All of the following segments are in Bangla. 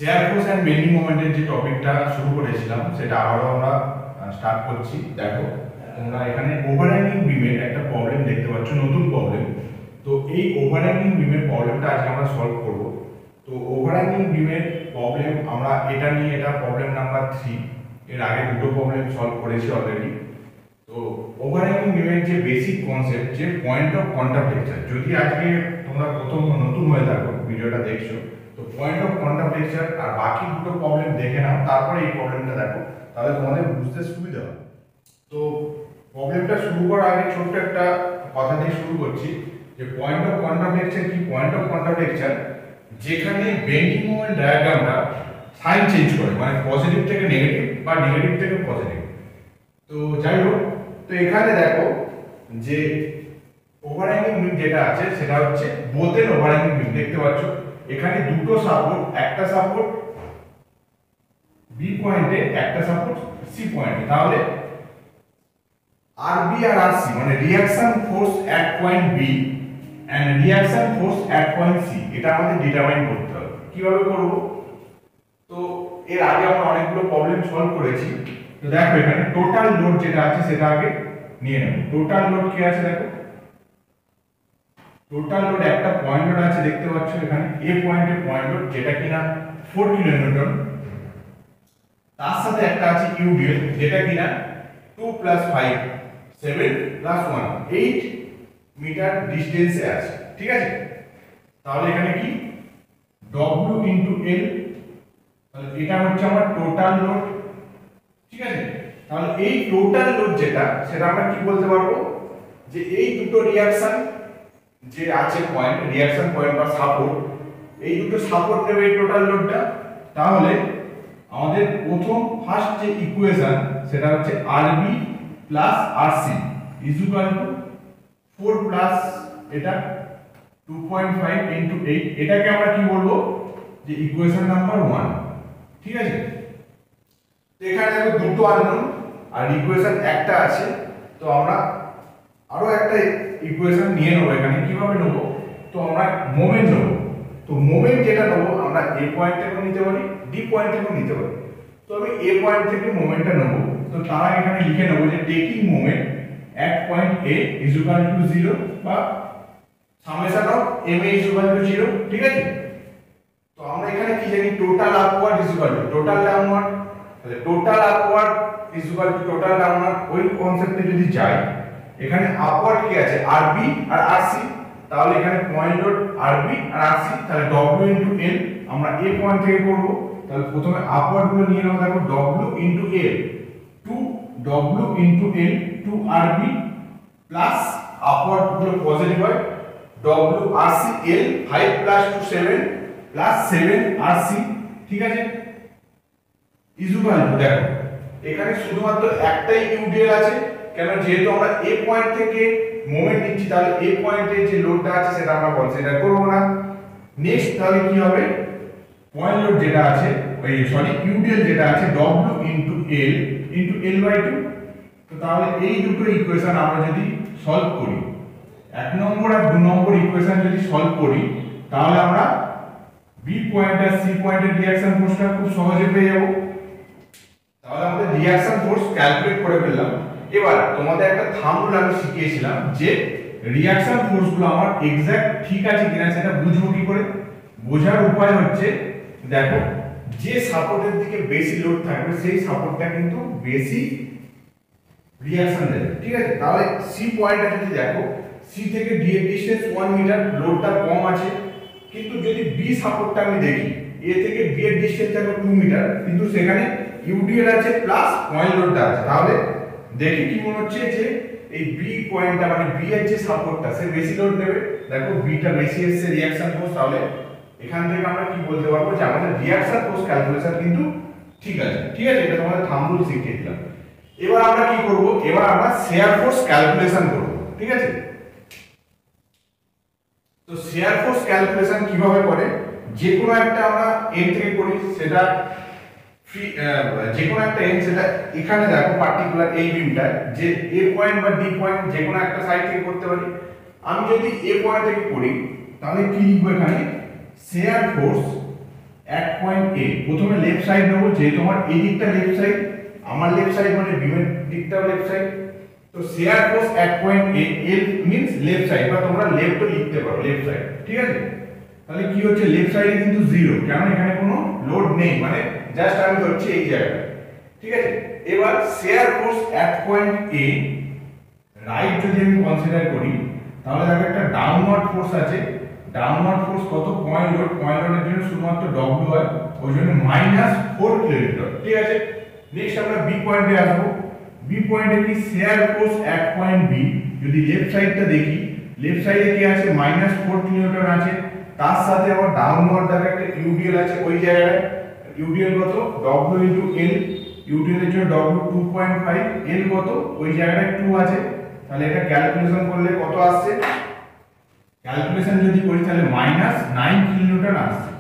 শেয়ার ফোর্স অ্যান্ড বেন্ডিং মোমেন্টের যে টপিকটা শুরু করেছিলাম সেটা আবারও আমরা স্টার্ট করছি। দেখো তোমরা এখানে ওভারহ্যাঙ্গিং বিমের একটা প্রবলেম দেখতে পাচ্ছ, নতুন প্রবলেম। তো এই ওভারহ্যাঙ্গিং বিমের প্রবলেমটা আজকে আমরা সলভ করব। তো ওভারহ্যাঙ্গিং বিমের প্রবলেম আমরা এটা নিয়ে, এটা প্রবলেম নাম্বার 3। এর আগে দুটো প্রবলেম সলভ করেছি অলরেডি। তো ওভারহ্যাঙ্গিং বিমের যে বেসিক কনসেপ্ট, যে পয়েন্ট অফ কন্টাক্ট লেকচার, যদি আজকে তোমরা প্রথম নতুন হয়ে থাকো ভিডিওটা দেখছো, তো পয়েন্ট অফ কন্টাক্ট লেকচার আর বাকি দুটো প্রবলেম দেখে নাও, তারপরে এই প্রবলেমটা দেখো, তাহলে তোমাদের বুঝতে সুবিধা হবে। তো প্রবলেমটা শুরু করার আগে ছোট্ট একটা কথা দিয়ে শুরু করছি যে পয়েন্ট অফ কন্টাক্ট লেকচার কি। পয়েন্ট অফ কন্টাক্ট লেকচার যেখানে বেন্ডিং মোমেন্ট ডায়াগ্রামটা সাইন চেঞ্জ করে, মানে পজিটিভ থেকে নেগেটিভ বা নেগেটিভ থেকে পজিটিভ। তো যাই হোক, তো এখানে দেখো যে ওভারহ্যাঙ্গিং বিম যেটা আছে সেটা হচ্ছে বোথের ওভারহ্যাঙ্গিং বিম। দেখতে পাচ্ছ এখানে দুটো সাপোর্ট, একটা সাপোর্ট বি পয়েন্টে, একটা সাপোর্ট সি পয়েন্টে। তাহলে আরবি আর আরসি মানে reaction force at point B and reaction force at point C, এটা আমাদের ডিটারমাইন করতে হবে। কিভাবে করব? তো এর আগে আমরা অনেকগুলো প্রবলেম সলভ করেছি। তো দেখো এখানে টোটাল লোড যেটা আছে সেটা আগে নিয়ে নেব। টোটাল লোড কি আছে দেখো, টোটাল লোড একটা পয়েন্ট লোড আছে, দেখতে পাচ্ছ এখানে এ পয়েন্টে পয়েন্ট লোড যেটা কিনা 4 কিলোনিউটন। তার সাথে একটা আছে ইউডিএল যেটা কিনা 2 + 5 7 + 1 8 মিটার ডিসটেন্সে আছে। ঠিক আছে, তাহলে এখানে কি W * L, তাহলে এটা হচ্ছে আমার টোটাল লোড। ঠিক আছে, তাহলে এই টোটাল লোড যেটা, সেটা আমরা কি বলতে পারবো যে এই দুটো রিঅ্যাকশন যে আছে পয়েন্ট, রিঅ্যাকশন পয়েন্ট বা সাপোর্ট, এই দুটো সাপোর্ট নেবে এই টোটাল লোডটা। তাহলে আমাদের প্রথম ফার্স্ট যে ইকুয়েশন সেটা হচ্ছে আরবি plus RC is equal two 4 plus এটা 2.5 ইনটু 8, এটাকে আমরা কি বলবো যে ইকুয়েশন নাম্বার 1। ঠিক আছে, তো এখানে দেখো দুটো আননোন আর ইকুয়েশন একটা আছে। তো আমরা আরো একটা ইকুয়েশন নিয়ে নেবো। এখানে কিভাবে নেবো? তো আমরা মোমেন্ট নেবো। তো মোমেন্ট যেটা নেবো আমরা এ পয়েন্ট থেকেও নিতে পারি, ডি পয়েন্ট থেকেও নিতে পারি। তো আমি এ পয়েন্ট থেকে মোমেন্টটা নেবো। তো তারা এখানে লিখে নেবো যে taking moment at point A is equal to 0 বা summation of M A is equal to 0। ঠিক আছে, তো আমরা এখানে কি জানি, total upward is equal to total downward. তাহলে total upward is equal to total downward. ওই কনসেপ্টে যদি যাই, এখানে আপওয়ার্ড কি আছে আরবি আর আরসি, তাহলে এখানে পয়েন্ট লোড আরবি আর আরসি, তাহলে W * L আমরা এ পয়েন্ট থেকে করব। তাহলে প্রথমে আপওয়ার্ড গুলো নিয়ে নাও। দেখো W * L 2W * L 2 আরবি প্লাস আপওয়ার্ড গুলো পজিটিভ হয় W RC L 5 + 2 7 plus 7 RC। ঠিক আছে, ইজ ইকুয়াল টু, দেখো এখানে শুধুমাত্র একটাই ইউডিএল আছে। কেন? যেহেতু আমরা এ পয়েন্ট থেকে মোমেন্ট নিচ্ছি, তাহলে এ পয়েন্টে যে লোডটা আছে সেটা আমরা কনসিডার করব না। নেক্সট তাহলে কি হবে, পয়েন্ট লোড যেটা আছে, ওই সরি ইউডিএল যেটা আছে W * L * L/2। তো তাহলে এই দুটো ইকুয়েশন আমরা যদি সলভ করি, 1 নম্বর আর 2 নম্বর ইকুয়েশন যদি সলভ করি, তাহলে আমরা বি পয়েন্ট আর সি পয়েন্টের রিঅ্যাকশন ফোর্সটা খুব সহজে পেয়ে যাব। তাহলে আমাদের রিঅ্যাকশন ফোর্স ক্যালকুলেট করে ফেললাম। এবার তোমাদের একটা থাম্ব রুল আমি শিখিয়েছিলাম যে রিঅ্যাকশন ফোর্সগুলো আমার এক্সাক্ট ঠিক আছে কিনা সেটা বুঝবো কি করে। বোঝার উপায় হচ্ছে, দেখো যে সাপোর্টের দিকে বেশি লোড থাকবে সেই সাপোর্টটা কিন্তু বেশি রিঅ্যাকশন দেবে। ঠিক আছে, তাহলে সি পয়েন্টটা যদি দেখো, সি থেকে ডি এর ডিসটেন্স 1 মিটার, লোডটা কম আছে। কিন্তু যদি বি সাপোর্টটা আমি দেখি, এ থেকে বি এর ডিসটেন্স দেখো 2 মিটার, কিন্তু সেখানে ইউডিএল আছে প্লাস পয়েন্ট লোডটা আছে। তাহলে দেখি কি মনে হচ্ছে যে এই বি পয়েন্টটা মানে বি এর যে সাপোর্টটা সে বেশি লোড নেবে। দেখো বিটা বেশি এসেছে রিঅ্যাকশন ফোর্স। তাহলে এখান থেকে আমরা কি বলতে পারবো যে আমাদের রিঅ্যাকশন ফোর্স ক্যালকুলেশন কিন্তু ঠিক আছে। ঠিক আছে, এটা তোমাদের থাম্ব রুল শিখিয়ে দিলাম। এবার আমরা কি করব, এবার আমরা শেয়ার ফোর্স ক্যালকুলেশন করব। ঠিক আছে, তো শেয়ার ফোর্স ক্যালকুলেশন কিভাবে করে, যে কোনো একটা আমরা এন থেকে করি, সেটা যে কোনো একটা এন, সেটা এখানে দেখো পার্টিকুলার এই বিমটা যে এ পয়েন্ট বা ডি পয়েন্ট যে কোনো একটা সাইড থেকে করতে পারি। আমি যদি এ পয়েন্ট থেকে করি তাহলে কি লিখবো, এখানে শেয়ার ফোর্স এট পয়েন্ট এ, প্রথমে লেফট সাইড নেব, যেহেতু আমার এই দিকটা লেফট সাইড, আমার লেফট সাইড মানে বিমের দিকটাও লেফট সাইড, তো share force at point A, L means left side, বা তোমরা লেফটও লিখতে পারো, লেফট সাইড, ঠিক আছে। তাহলে কি হচ্ছে, লেফট সাইডে কিন্তু জিরো, কারণ এখানে কোনো লোড নেই, মানে জাস্ট আমি ধরছি এই জায়গাটা, ঠিক আছে। এবার share force at point A right যদি আমি কনসিডার করি, তাহলে দেখো একটা ডাউনওয়ার্ড ফোর্স আছে, ডাউনওয়ার্ড ফোর্স কত, পয়েন্ট লোড, পয়েন্ট লোডের জন্য শুধুমাত্র ডব্লিউ হয়, ওই জন্য -4 কিলোনিউটন, ঠিক আছে। নেক্সট আমরা বি পয়েন্টে আসবো। বি পয়েন্টে কি shear force at point B, যদি লেফট সাইডটা দেখি, লেফট সাইডে কি আছে, -4 কিলোনিউটন আছে, তার সাথে আবার ডাউনওয়ার্ড দ্বারা একটা ইউডিএল আছে ওই জায়গায়, ইউডিএল কত, ডব্লিউ ইনটু এল, ইউডিএল এর জন্য ডব্লিউ 2.5, এল কত, ওই জায়গায় 2 আছে, তাহলে এটা ক্যালকুলেশন করলে কত আসছে, ক্যালকুলেশন যদি করি তাহলে -9 কিলোনিউটন আসছে।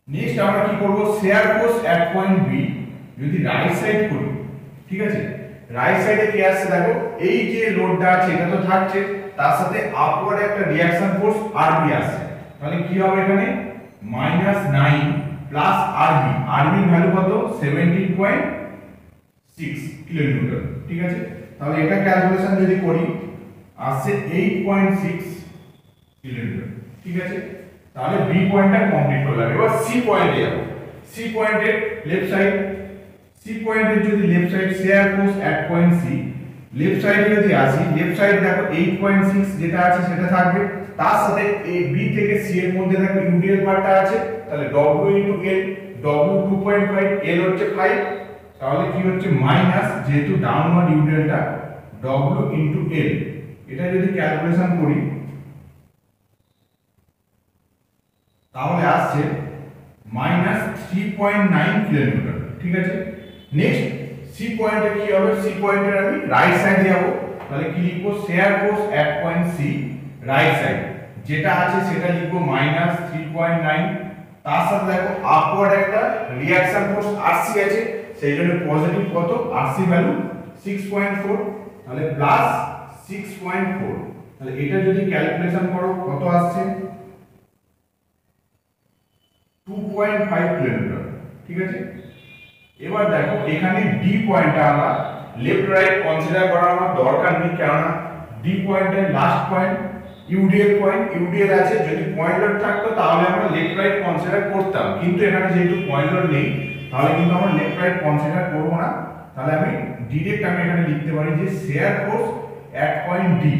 নেক্সট আমরা কি করব, shear force at point B যদি রাইট সাইড করি, ঠিক আছে, রাইট সাইডে কি আসছে দেখো, এই যে লোডটা আছে এটা তো থাকছে, তার সাথে আপওয়ার্ড একটা রিঅ্যাকশন ফোর্স আরবি আসছে, তাহলে কি হবে এখানে -9 প্লাস আরবি, আরবি ভ্যালু কত, 17.6 কিলোনিউটন, ঠিক আছে। তাহলে এটা ক্যালকুলেশন যদি করি আসছে 8.6 কিলোনিউটন, ঠিক আছে। তাহলে বি পয়েন্টটা কমপ্লিট করলাম। এবার সি পয়েন্টে যাব। সি পয়েন্টের লেফট সাইড, সি পয়েন্টের যদি left side shear force at point C, left সাইডে যদি আসি, লেফট সাইডে দেখো 8.6 যেটা আছে সেটা থাকবে, তার সাথে এই বি থেকে সি এর মধ্যে দেখো ইউডিএল পার্টটা আছে, তাহলে ডব্লিউ ইনটু এল, ডব্লিউ 2.5, এল হচ্ছে 5, তাহলে কি হচ্ছে মাইনাস, যেহেতু ডাউনওয়ার্ড ইউডিএলটা, ডব্লিউ ইনটু এল, এটা যদি ক্যালকুলেশন করি তাহলে আসছে -3.9 কিলোনিউটন, ঠিক আছে। নেক্সট সি পয়েন্টে কি হবে, সি পয়েন্টে আমি রাইট সাইডে যাব, তাহলে কি লিখবো, shear force at point C right side যেটা আছে সেটা লিখবো -3.9, তার সাথে দেখো আপওয়ার্ড একটা রিঅ্যাকশন ফোর্স আরসি আছে, সেই জন্য পজিটিভ কত, আরসি ভ্যালু 6.4, তাহলে প্লাস 6.4, তাহলে এটা যদি ক্যালকুলেশন করো কত আসছে, 2.5 কিলোমিটার, ঠিক আছে। এবার দেখো এখানে ডি পয়েন্টটা আমরা লেফট রাইট কনসিডার করার আমার দরকার নেই, কারণ ডি পয়েন্টের last point UDL point, UDL আছে, যদি পয়েন্ট লোড থাকতো তাহলে আমরা লেফট রাইট কনসিডার করতাম, কিন্তু এখানে যেহেতু পয়েন্ট লোড নেই তাহলে কিন্তু আমরা লেফট রাইট কনসিডার করব না, তাহলে আমি ডাইরেক্ট আমি এখানে লিখতে পারি যে share force at point D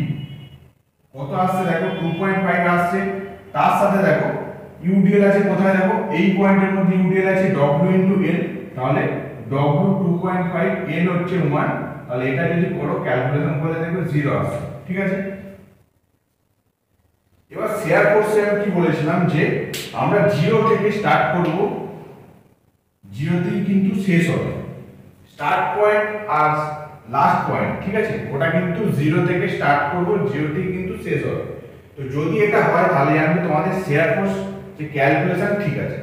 কত আসছে দেখো, 2.5 আসছে, তার সাথে দেখো ইউডিএল আছে কোথায়, দেখো এই পয়েন্টের মধ্যে ইউডিএল আছে ডব্লিউ ইনটু এল, তাহলে ডব্লিউ 2.5, এল হচ্ছে 1, তাহলে এটা যদি করো ক্যালকুলেশন করলে দেখো 0 আসছে, ঠিক আছে। এবার শেয়ার ফোর্সে আমি কি বলেছিলাম যে আমরা 0 থেকে স্টার্ট করব, 0 থেকে কিন্তু শেষ হবে, স্টার্ট পয়েন্ট আর লাস্ট পয়েন্ট, ঠিক আছে, ওটা কিন্তু 0 থেকে স্টার্ট করব, 0 থেকে কিন্তু শেষ হবে। তো যদি এটা হয় তাহলে আমি তোমাদের শেয়ার ফোর্স যে ক্যালকুলেশন ঠিক আছে,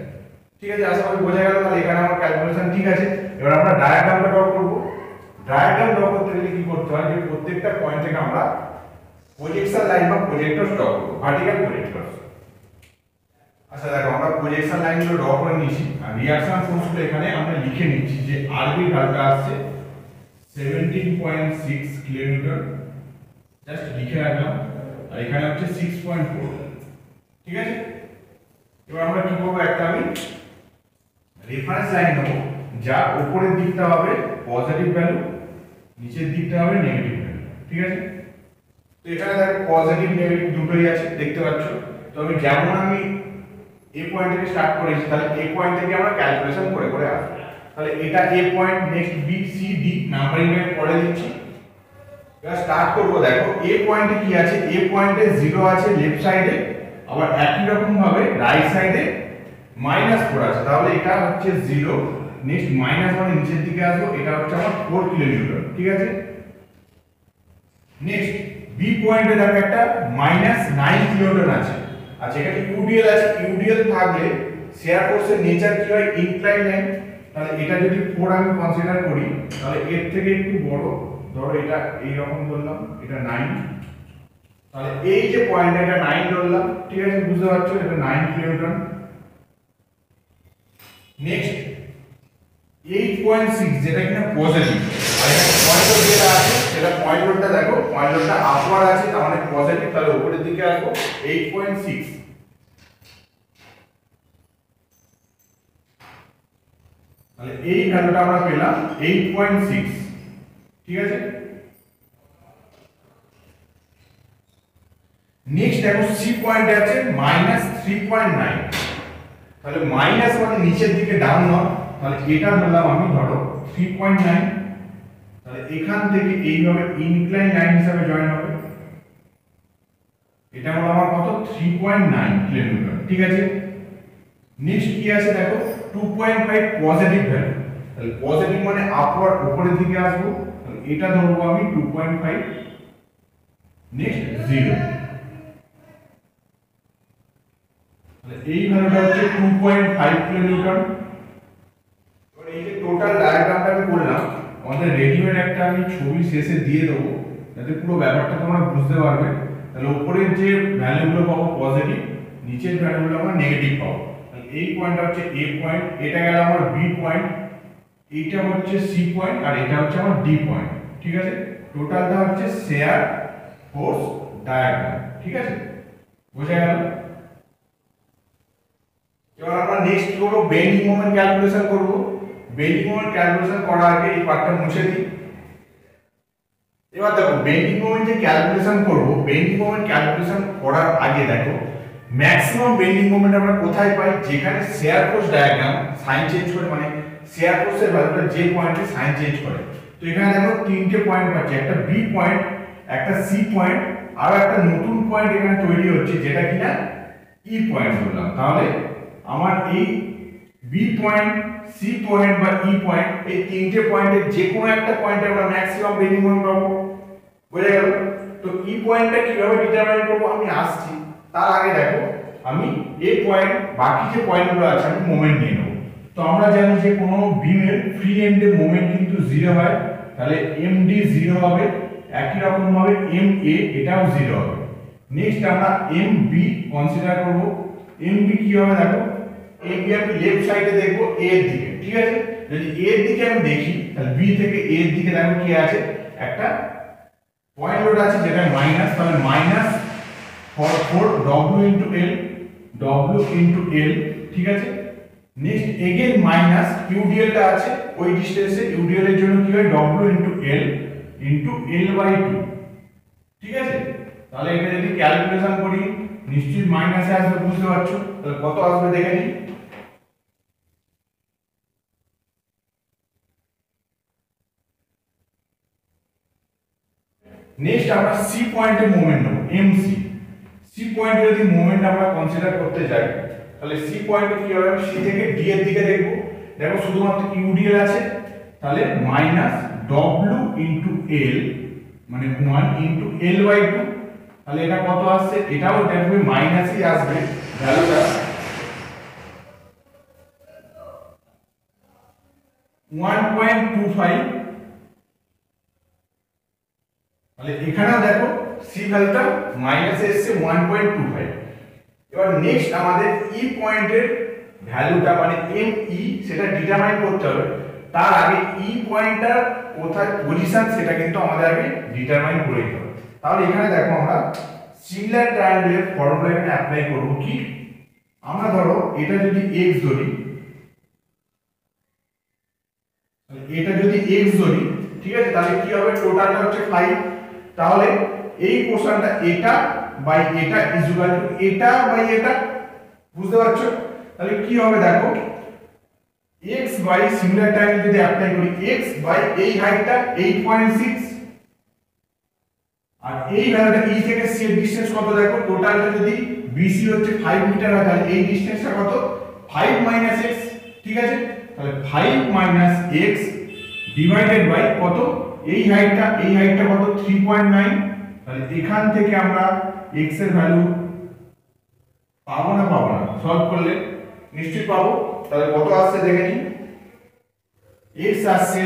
ঠিক আছে, আশা করি বোঝা গেল। তাহলে এখানে আমার ক্যালকুলেশন ঠিক আছে। এবার আমরা ডায়াগ্রামটা ড্র করব। ডায়াগ্রাম ড্র করতে গেলে কি করতে হয়, যে প্রত্যেকটা পয়েন্ট থেকে আমরা প্রজেকশন লাইন বা প্রজেক্টর ড্র করব, ভার্টিক্যাল প্রজেক্টর। আচ্ছা দেখো আমরা প্রজেকশন লাইনগুলো ড্র করে নিয়েছি, আর রিঅ্যাকশন ফোর্সগুলো এখানে আমরা লিখে নিচ্ছি, যে আরবি ভ্যালুটা আসছে 17.6 কিলোনিউটন, জাস্ট লিখে রাখলাম, আর এখানে হচ্ছে 6.4, ঠিক আছে। এবার আমরা কি করব, একটা আমি রেফারেন্স লাইন নেব, যা উপরের দিকটা হবে পজিটিভ ভ্যালু, নিচের দিকটা হবে নেগেটিভ ভ্যালু, ঠিক আছে। তো এখানে দেখো পজিটিভ নেগেটিভ দুটোই আছে দেখতে পাচ্ছ। তো আমি যেমন আমি এ পয়েন্ট থেকে স্টার্ট করেছি, তাহলে এ পয়েন্ট থেকে আমরা ক্যালকুলেশন করে করে আসবো। তাহলে এটা A point, next B, C, D, numbering এর পরে দিচ্ছি। এবার স্টার্ট করব, দেখো এ পয়েন্টে কি আছে, এ পয়েন্টে 0 আছে লেফট সাইডে, আবার একই রকম ভাবে রাইট সাইডে -4 আছে, তাহলে এটা হচ্ছে 0, নেক্সট মাইনাস মানে নিচের দিকে আসবো, এটা হচ্ছে আমার 4 কিলোনিউটন, ঠিক আছে। নেক্সট বি পয়েন্টে দেখো একটা -9 কিলোনিউটন আছে, আচ্ছা এখানে ইউডিএল আছে, ইউডিএল থাকলে শেয়ার ফোর্সের নেচার কি হয়, ইনক্লাইন লাইন, তাহলে এটা যদি 4 আমি কনসিডার করি, তাহলে এর থেকে একটু বড়, ধরো এটা এই রকম ধরলাম, এটা 9, তাহলে এই যে পয়েন্ট এটা 9 ধরলাম, ঠিক আছে, বুঝতে পারছো এটা 9 কিলোনিউটন। নেক্সট 8.6 যেটা কিনা পজিটিভ, আর এখানে পয়েন্ট লোড যেটা আছে সেটা পয়েন্ট লোডটা দেখো, পয়েন্ট লোডটা আপওয়ার্ড আছে তার মানে পজিটিভ, তাহলে উপরের দিকে আসবো 8.6। তাহলে এই ভ্যালুটা আমরা পেলাম 8.6, ঠিক আছে। নেক্সট দেখো সি পয়েন্ট আছে -3.9, তাহলে মাইনাস মানে নিচের দিকে ডাউন না, তাহলে এটা ধরলাম আমি ধরো 3.9, তাহলে এখান থেকে এইভাবে ইনক্লাইন লাইন হিসাবে জয়েন হবে, এটা হলো আমার কত 3.9 কিলোনিউটন, ঠিক আছে। নেক্সট কি আছে দেখো 2.5 পজিটিভ ভ্যালু, তাহলে পজিটিভ মানে আপওয়ার্ড উপরের দিকে আসবো, তাহলে এটা ধরবো আমি 2.5। নেক্সট 0, তাহলে এই ভ্যালুটা হচ্ছে 2.5 কিলোনিউটন। এবার এই যে টোটাল ডায়াগ্রামটা আমি করলাম, আমাদের রেডিমেড একটা আমি ছবি শেষে দিয়ে দেবো যাতে পুরো ব্যাপারটা তোমরা বুঝতে পারবে। তাহলে উপরের যে ভ্যালুগুলো পাবো পজিটিভ, নিচের ভ্যালুগুলো আমরা নেগেটিভ পাবো। তাহলে এই পয়েন্টটা হচ্ছে এ পয়েন্ট, এটা গেল আমার বি পয়েন্ট, এইটা হচ্ছে সি পয়েন্ট, আর এটা হচ্ছে আমার ডি পয়েন্ট, ঠিক আছে। টোটালটা হচ্ছে শেয়ার ফোর্স ডায়াগ্রাম, ঠিক আছে, বোঝা গেল। এবার আমরা নেক্সট কি করব, বেন্ডিং মোমেন্ট ক্যালকুলেশন করব। বেন্ডিং মোমেন্ট ক্যালকুলেশন করার আগে এই পার্টটা মুছে দিই। এবার দেখো বেন্ডিং মোমেন্ট যে ক্যালকুলেশন করব, বেন্ডিং মোমেন্ট ক্যালকুলেশন করার আগে দেখো ম্যাক্সিমাম বেন্ডিং মোমেন্ট আমরা কোথায় পাই, যেখানে shear force diagram sign change করে, মানে শেয়ার ফোর্সের ভ্যালুটা যে পয়েন্টে সাইন চেঞ্জ করে। তো এখানে দেখো তিনটে পয়েন্ট পাচ্ছি, একটা বি পয়েন্ট, একটা সি পয়েন্ট, আর একটা নতুন পয়েন্ট এখানে তৈরি হচ্ছে যেটা কিনা ই পয়েন্ট বললাম। তাহলে আমার এই বি পয়েন্ট, সি পয়েন্ট বা ই পয়েন্ট, এই তিনটে পয়েন্টের যে কোনো একটা পয়েন্টে আমরা ম্যাক্সিমাম বেন্ডিং মোমেন্ট পাবো, বুঝা গেল। তো ই পয়েন্টটা কিভাবে ডিটারমাইন করব আমি আসছি, তার আগে দেখো আমি এই পয়েন্ট বাকি যে পয়েন্টগুলো আছে আমি মোমেন্ট নিয়ে নেব। তো আমরা জানি যে কোনো বিমের ফ্রি এন্ডে মোমেন্ট কিন্তু 0 হয়, তাহলে এমডি 0 হবে, একই রকম ভাবে এমএ এটাও 0 হবে। নেক্সট আমরা এমবি কনসিডার করব। এমবি কি হবে দেখো, এমবি আমি লেফট সাইডে দেখব এ এর দিকে, ঠিক আছে। যদি এ এর দিকে আমি দেখি তাহলে বি থেকে এ এর দিকে দেখো কি আছে, একটা পয়েন্ট লোড আছে যেটা মাইনাস, তাহলে minus 4 W into L, W into L, ঠিক আছে। নেক্সট এগেইন মাইনাস ইউডিএল টা আছে ওই ডিসটেন্সে, ইউডিএল এর জন্য কি হয় W into L into L/2, ঠিক আছে। তাহলে এটা যদি ক্যালকুলেশন করি নিশ্চয়ই মাইনাসে আসবে, বুঝতে পারছো। তাহলে কত আসবে দেখে নিই। নেক্সট আমরা সি পয়েন্টে মোমেন্ট নেব, এমসি। সি পয়েন্টে যদি মোমেন্ট আমরা কনসিডার করতে যাই তাহলে সি পয়েন্টে কি হবে, সি থেকে ডি এর দিকে দেখব, দেখো শুধুমাত্র ইউডিএল আছে, তাহলে মাইনাস W ইনটু L মানে 1 ইনটু L/2, তাহলে এটা কত আসছে, এটাও দেখবে মাইনাসই আসবে ভ্যালুটা 1.25, তাহলে এখানেও দেখো সি ভ্যালুটা মাইনাসে এসেছে 1.25। এবার নেক্সট আমাদের ই পয়েন্টের ভ্যালুটা মানে এমই সেটা ডিটারমাইন করতে হবে। তার আগে ই পয়েন্টটার কোথায় পজিশন সেটা কিন্তু আমাদের আগে ডিটারমাইন করে নিতে হবে। তাহলে এখানে দেখো আমরা সিমিলার ট্রায়াঙ্গেলের ফর্মুলা এখানে অ্যাপ্লাই করব। কি আমরা ধরো এটা যদি x ধরি, এটা যদি x ধরি, ঠিক আছে, তাহলে কি হবে, টোটালটা হচ্ছে 5, তাহলে এই পোরশনটা এটা বাই এটা ইজ ইকুয়াল টু এটা বাই এটা, বুঝতে পারছো। তাহলে কি হবে দেখো x বাই সিমিলার ট্রায়াঙ্গেল যদি অ্যাপ্লাই করি, x বাই এই হাইটটা 8.6, আর এই ভ্যালুটা e থেকে c এর ডিসটেন্স কত দেখো, টোটালটা যদি BC হচ্ছে 5 মিটার হয় তাহলে এই ডিসটেন্সটা কত 5 মাইনাস x, ঠিক আছে। তাহলে 5 মাইনাস x ডিভাইডেড বাই কত, এই হাইটটা কত 3.9, তাহলে এখান থেকে আমরা x এর ভ্যালু পাবো না সলভ করলে নিশ্চয়ই পাবো। তাহলে কত আসছে দেখে নিই, x আসছে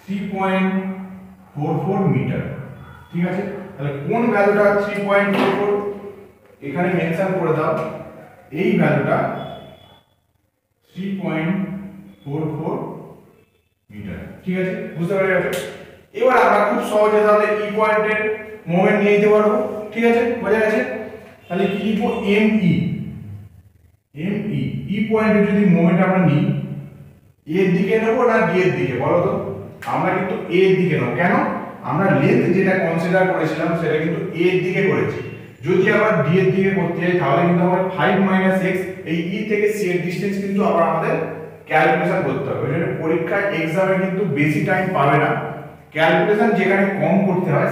3.44 মিটার, ঠিক আছে। তাহলে কোন ভ্যালুটা 3.44 এখানে মেনশন করে দাও, এই ভ্যালুটা 3.44 মিটার। ঠিক আছে, বুঝতে পারা গেছে? এবার আমরা খুব সহজে তাহলে ই পয়েন্টের মোমেন্ট নিয়ে নিতে পারবো। ঠিক আছে, বোঝা গেছে? তাহলে কি লিখবো, এম ই ই পয়েন্টে যদি মোমেন্ট আমরা নিই, এর দিকে নেব না ডি এর দিকে বলো তো? আমরা কিন্তু এ এর দিকে নেব। কেন? আমরা লেন্থ যেটা কনসিডার করেছিলাম সেটা কিন্তু এ এর দিকে করেছি। যদি আবার ডি এর দিকে করতে যাই তাহলে কিন্তু আমরা 5 - x এই ই থেকে সি এর ডিসটেন্স কিন্তু আবার আমাদের ক্যালকুলেশন করতে হবে। ওই জন্য পরীক্ষায় এক্সামে কিন্তু বেশি টাইম পাবে না, ক্যালকুলেশন যেখানে কম করতে হয়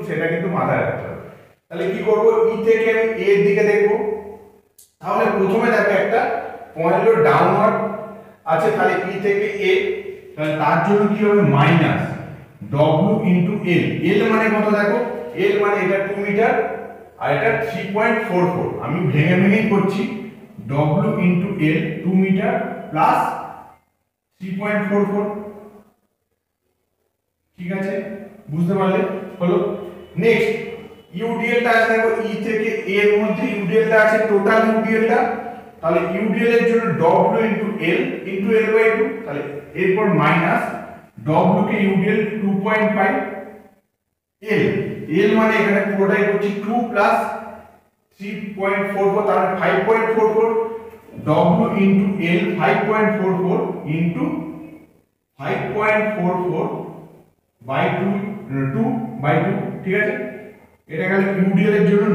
সেটা কিন্তু মাথায় রাখতে হবে। তাহলে কি করব, ই থেকে আমি এ এর দিকে দেখব। তাহলে প্রথমে দেখো একটা পয়েন্ট হলো ডাউনওয়ার্ড আছে, তাহলে ই থেকে এ, তাহলে তার জন্য কি হবে মাইনাস w ইনটু এল। এল মানে কত দেখো, এল মানে এটা 2 মিটার আর এটা 3.44। আমি ভেঙে ভেঙেই করছি, w into L 2 metre plus 3.44। ঠিক আছে, বুঝতে পারলে? হলো। নেক্সট ইউডিএলটা আছে দেখো, ই থেকে এ এর মধ্যে ইউডিএলটা আছে, টোটাল ইউডিএলটা। তাহলে ইউডিএল এর জন্য w into L into L by 2, তাহলে এরপর মাইনাস w কে ইউডিএল 2.5 এল। এল মানে এখানে পুরোটাই করছি 2 প্লাস 3.44, তাহলে 5.44 w into L 5.44 into 5.44 by 2 by 2। ঠিক আছে, এটা গেল ইউডিএল এর জন্য।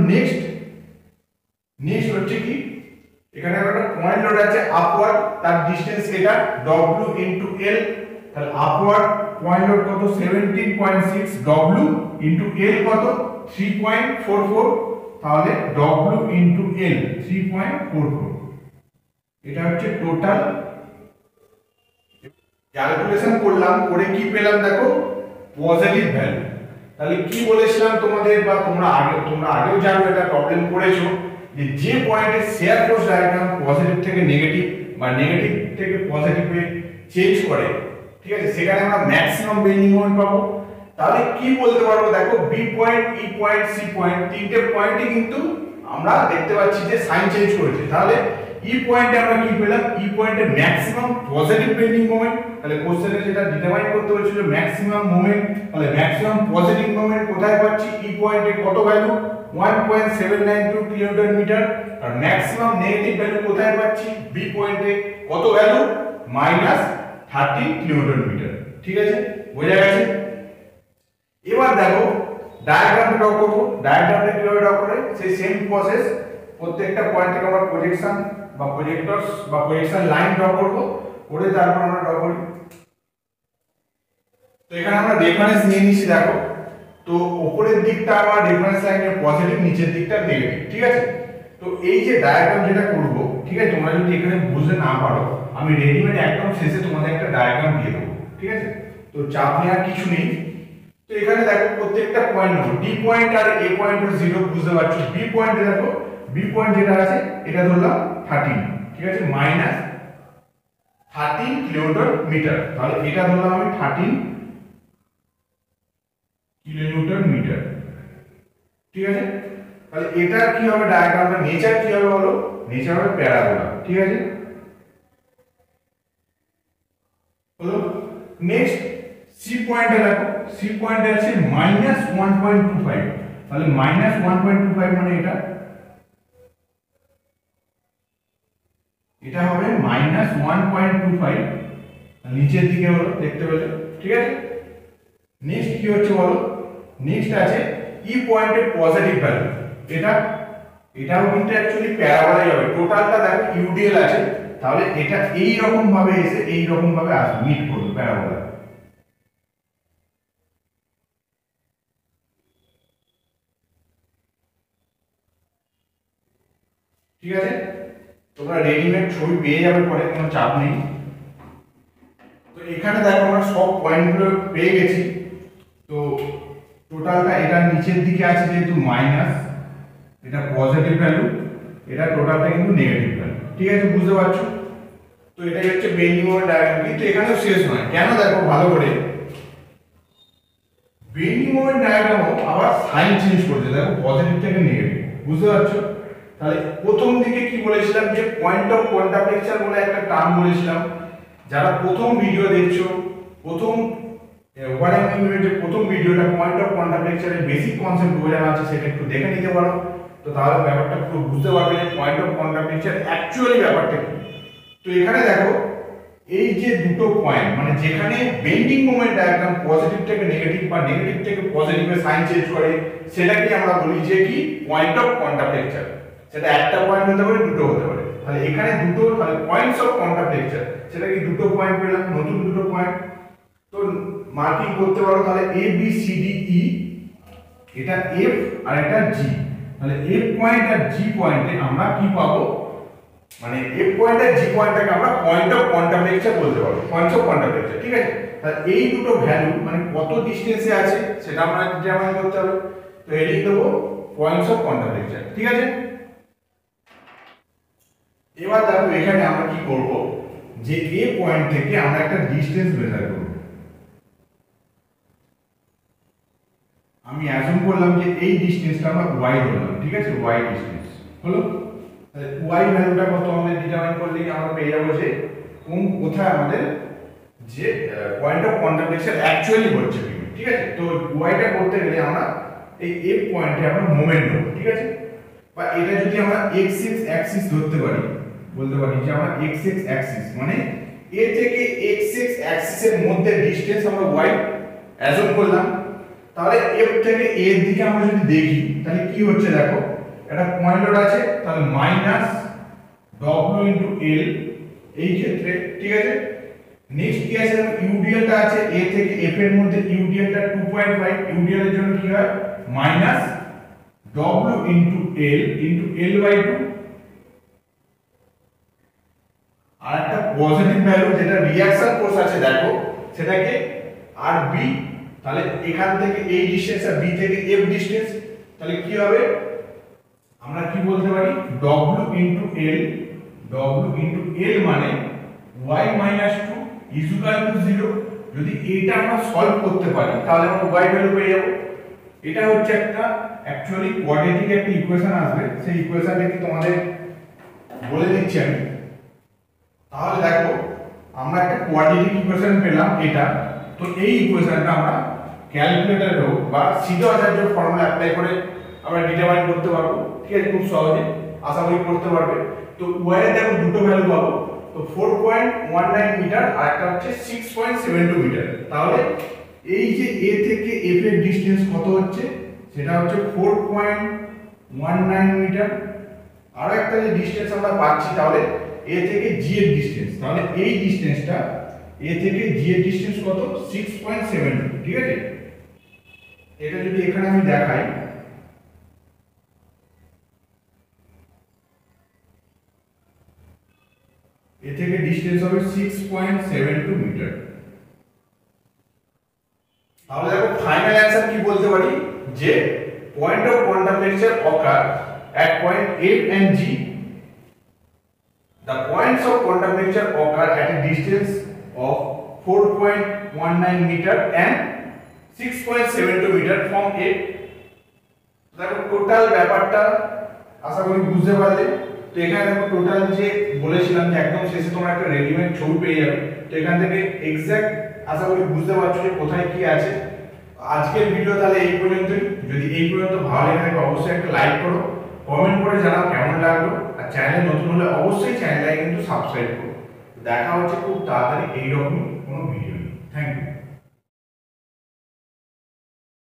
নেক্সট হচ্ছে কি, এখানে একটা পয়েন্ট লোড আছে আপওয়ার্ড, তার ডিসটেন্স এটা w ইনটু এল। তাহলে আপওয়ার্ড পয়েন্ট লোড কত 17.6, w ইনটু এল কত 3.44, তাহলে w ইনটু এল 3.44। এটা হচ্ছে টোটাল। ক্যালকুলেশন করলাম, করে কি পেলাম দেখো, পজিটিভ ভ্যালু। তাহলে কি বলেছিলাম তোমাদের, বা তোমরা আগেও জানো, এটা প্রবলেম করেছো, যে পয়েন্টে শেয়ার ফোর্স ডায়াগ্রাম পজিটিভ থেকে নেগেটিভ বা নেগেটিভ থেকে পজিটিভে চেঞ্জ করে, ঠিক আছে, সেখানে আমরা ম্যাক্সিমাম বেন্ডিং মোমেন্ট পাবো। তাহলে কি বলতে পারবো দেখো, B point, E point, C point, তিনটে পয়েন্টই কিন্তু আমরা দেখতে পাচ্ছি যে সাইন চেঞ্জ করেছে। তাহলে ই পয়েন্টে আমরা কি পেলাম, ই পয়েন্টে ম্যাক্সিমাম পজিটিভ বেন্ডিং মোমেন্ট। তাহলে কোশ্চেনে যেটা ডিটারমাইন করতে হয়েছিল ম্যাক্সিমাম মোমেন্ট, তাহলে ম্যাক্সিমাম পজিটিভ মোমেন্ট কোথায় পাচ্ছি, ই পয়েন্টে কত ভ্যালু 1.792 কিলোমিটার মিটার। আর ম্যাক্সিমাম নেগেটিভ ভ্যালু কোথায় পাচ্ছি, বি পয়েন্টে কত ভ্যালু -30 কিলোমিটার মিটার। ঠিক আছে, বোঝা গেছে? এবার দেখো ডায়াগ্রামটা ড্র করব। ডায়াগ্রামটা কিভাবে ড্র করে, সেই সেম প্রসেস, প্রত্যেকটা পয়েন্ট থেকে আমরা প্রজেকশন বা প্রজেক্টরস বা প্রজেকশন লাইন ড্র করব, করে তারপর আমরা ড্র করি। তো এখানে আমরা রেফারেন্স নিয়ে নিচ্ছি দেখো, তো উপরের দিকটা আমার রেফারেন্স লাইনের পজিটিভ, নিচের দিকটা নেগেটিভ। ঠিক আছে, তো এই যে ডায়াগ্রাম যেটা করব, ঠিক আছে, তোমরা যদি এখানে বুঝতে না পারো, আমি রেডিমেড একদম শেষে তোমাদের একটা ডায়াগ্রাম দিয়ে দেবো। ঠিক আছে, তো চাপ নেওয়ার কিছু নেই। তো এখানে দেখো প্রত্যেকটা পয়েন্ট নেবো, ডি পয়েন্ট আর এ পয়েন্ট 0 বুঝতে পারছো। বি পয়েন্টে দেখো, বি পয়েন্ট যেটা আছে এটা ধরলাম 13, ঠিক আছে, -13 কিলোমিটার মিটার। তাহলে এটা ধরলাম আমি 13 কিলোমিটার মিটার। ঠিক আছে, তাহলে এটা কি হবে, ডায়াগ্রামটা নেচার কি হবে বলো, নেচার হবে প্যারাবোলা। ঠিক আছে, হলো। নেক্সট সি পয়েন্টে দেখো, সি পয়েন্টে আছে -1.25, তাহলে -1.25 মানে এটা হবে -1.25, নিচের দিকে হলো, দেখতে পেলে। ঠিক আছে, নেক্সট কি হচ্ছে বলো, নেক্সট আছে ই পয়েন্টের পজিটিভ ভ্যালু। এটাও কিন্তু অ্যাকচুয়ালি প্যারাবোলাই হবে। টোটালটা দেখো ইউডিএল আছে, তাহলে এটা এই রকম ভাবে এসে এই রকম ভাবে আসবে, মিট করবে প্যারাবোলা। ঠিক আছে, তোমরা রেডিমেড ছবি পেয়ে যাবে পরে, কোনো চাপ নেই। তো এখানে দেখো আমরা সব পয়েন্টগুলো পেয়ে গেছি। তো টোটালটা এটা নিচের দিকে আছে যেহেতু মাইনাস, এটা পজিটিভ ভ্যালু, এটা টোটালটা কিন্তু নেগেটিভ ভ্যালু। ঠিক আছে, বুঝতে পারছো? তো এটাই হচ্ছে বেন্ডিং মোমেন্ট ডায়াগ্রাম। কিন্তু এখানেও শেষ নয়, কেন দেখো ভালো করে, বেন্ডিং মোমেন্ট ডায়াগ্রামও আবার সাইন চেঞ্জ করছে, দেখো পজিটিভ থেকে নেগেটিভ, বুঝতে পারছো? তাহলে প্রথম দিকে কি বলেছিলাম যে পয়েন্ট অফ কন্ট্রাপ্লেকচার বলে একটা টার্ম বলেছিলাম। যারা প্রথম ভিডিও দেখছো, প্রথম যে প্রথম ভিডিওটা পয়েন্ট অফ কন্ট্রাপ্লেকচারের বেসিক কনসেপ্ট বোঝানো আছে, সেটা একটু দেখে নিতে পারো। তো তাহলে ব্যাপারটা পুরো বুঝতে পারবে যে পয়েন্ট অফ কন্ট্রাপ্লেকচার অ্যাকচুয়ালি ব্যাপারটা কি। তো এখানে দেখো এই যে দুটো পয়েন্ট, মানে যেখানে বেন্ডিং মোমেন্ট ডায়াগ্রাম পজিটিভ থেকে নেগেটিভ বা নেগেটিভ থেকে পজিটিভে সাইন চেঞ্জ করে, সেটাকে আমরা বলি যে কি পয়েন্ট অফ কন্ট্রাপ্লেকচার। সেটা একটা পয়েন্ট হতে পারে, দুটো হতে পারে। তাহলে এখানে দুটো, তাহলে পয়েন্টস অফ কন্ট্রাপ্লেকচার, সেটা কি দুটো পয়েন্ট পেলাম, নতুন দুটো পয়েন্ট। তো মার্কিং করতে পারো, তাহলে A B C D E, এটা এফ আর এটা জি। তাহলে এফ পয়েন্ট আর জি পয়েন্টে আমরা কি পাবো, মানে এফ পয়েন্ট আর জি পয়েন্টটাকে আমরা পয়েন্ট অফ কন্ট্রাপ্লেকচার বলতে পারবো, পয়েন্টস অফ কন্ট্রাপ্লেকচার, ঠিক আছে? তাহলে এই দুটো ভ্যালু মানে কত ডিসটেন্সে আছে সেটা আমরা ডিটারমাইন করতে হবে। তো হেডিং দেবো পয়েন্টস অফ কন্ট্রাপ্লেকচার, ঠিক আছে? এবার দেখো এখানে আমরা কি করব, যে এ পয়েন্ট থেকে আমরা একটা ডিসটেন্স মেজার করব। আমি অ্যাজুম করলাম যে এই ডিসটেন্সটা আমরা y ধরলাম, ঠিক আছে? y ডিসটেন্স হলো। তাহলে y ভ্যালুটা কত আমাদের ডিটারমাইন করলেই আমরা পেয়ে যাবো যে কোথায় আমাদের যে পয়েন্ট অফ কন্ট্রাপ্লেকচার অ্যাকচুয়ালি হচ্ছে, ঠিক আছে? তো yটা করতে গেলে আমরা এই f পয়েন্টে আমরা মোমেন্ট নেব, ঠিক আছে? বা এটা যদি আমরা x অ্যাক্সিস ধরতে পারি, বলতে পারি যে আমরা x অ্যাক্সিস মানে a থেকে x অ্যাক্সিসের মধ্যে ডিসটেন্স আমরা y অ্যাজুম করলাম। তাহলে f থেকে a এর দিকে আমরা যদি দেখি, তাহলে কি হচ্ছে দেখো, একটা পয়েন্ট লোড আছে, তাহলে মাইনাস w ইনটু l এই ক্ষেত্রে, ঠিক আছে? নেক্সট কি আছে, ইউডিএলটা আছে a থেকে f এর মধ্যে, ইউডিএলটা 2.5, ইউডিএল এর জন্য কি হয় minus w into l by 2। আর একটা পজিটিভ ভ্যালু যেটা রিঅ্যাকশন ফোর্স আছে দেখো, সেটাকে rb। তাহলে এখান থেকে এই ডিসটেন্স আর b থেকে f ডিসটেন্স, তাহলে কি হবে, আমরা কি বলতে পারি w ইনটু l মানে y minus 2 is equal to 0। যদি এটা আমরা সলভ করতে পারি তাহলে আমরা y ভ্যালু পেয়ে যাব। এটা হচ্ছে একটা অ্যাকচুয়ালি কোয়াড্রেটিক একটা ইকুয়েশন আসবে, সেই ইকুয়েশনটা কি তোমাদের বলে দিচ্ছি আমি। তাহলে দেখো আমরা একটা কোয়াড্রেটিক ইকুয়েশন পেলাম এটা। তো এই ইকুয়েশনটা আমরা ক্যালকুলেটরে হোক বা সিধা আচার্য ফর্মুলা অ্যাপ্লাই করে আমরা ডিটারমাইন করতে পারবো, ঠিক আছে? খুব সহজে আশা করি করতে পারবে। তো y এর দেখো দুটো ভ্যালু পাবো, তো 4.19 মিটার আর একটা হচ্ছে 6.72 মিটার। তাহলে এই যে a থেকে f এর ডিসটেন্স কত হচ্ছে, সেটা হচ্ছে 4.19 মিটার। আর একটা যে ডিসটেন্স আমরা পাচ্ছি, তাহলে a থেকে g এর ডিসটেন্স, তাহলে এই ডিসটেন্সটা a থেকে g এর ডিসটেন্স কত 6.72, ঠিক আছে? এটা যদি এখানে আমি দেখাই, এ থেকে ডিসটেন্স হবে 6.72 মিটার। তাহলে দেখো ফাইনাল অ্যানসার কি বলতে পারি, যে point of contraflexure occur at point F and G. The points of contemplecture occur at a distance of 4.19 meter and 6.72 meter from A. দেখো টোটাল ব্যাপারটা আশা করি বুঝতে পারলে। তো এখানে দেখো টোটাল যে বলেছিলাম যে একদম শেষে তোমরা একটা রেডিমেড ছবি পেয়ে যাবে। তো এখান থেকে এক্সাক্ট আশা করি বুঝতে পারছো যে কোথায় কি আছে। আজকের ভিডিও তাহলে এই পর্যন্তই। যদি এই পর্যন্ত ভালো লেগে থাকে অবশ্যই একটা লাইক করো, কমেন্ট করে জানাও কেমন লাগলো। আর চ্যানেল নতুন হলে অবশ্যই চ্যানেলটাকে কিন্তু সাবস্ক্রাইব করো। দেখা হচ্ছে খুব তাড়াতাড়ি এইরকম কোনো ভিডিও। Thank you.